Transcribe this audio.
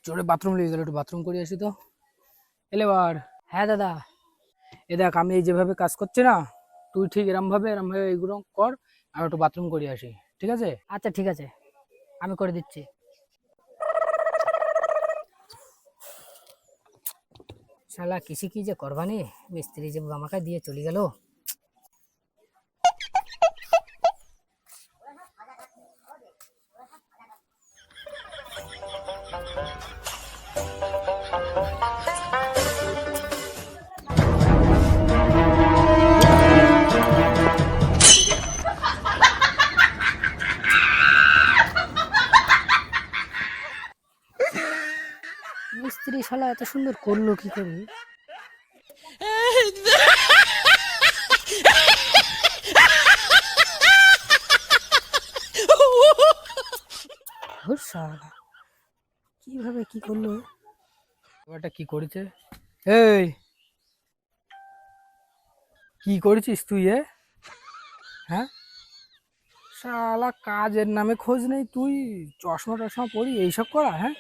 জোরে বাথরুম লেগে গেল, একটু বাথরুম করে আসি তো। এলেবার। হ্যাঁ দাদা। এ দেখ, আমি এই যেভাবে কাজ করছি না, তুই ঠিক এরম ভাবে এইগুলো কর। আমি একটু বাথরুম করে আসি, ঠিক আছে? আচ্ছা ঠিক আছে, আমি করে দিচ্ছি। শালা কিসি কি যে করবানি, মিস্ত্রি যে আমাকে দিয়ে চলে গেল। মিস্ত্রি শালা এত সুন্দর করলো কি করে? ধুর শালা, কিভাবে কি করলো? এবারটা কি করেছে? এই, কি করেছিস তুই? হ্যাঁ, শালা কাজের নামে খোঁজ নেই, তুই চশমা টশমা পরি এইসব করা? হ্যাঁ,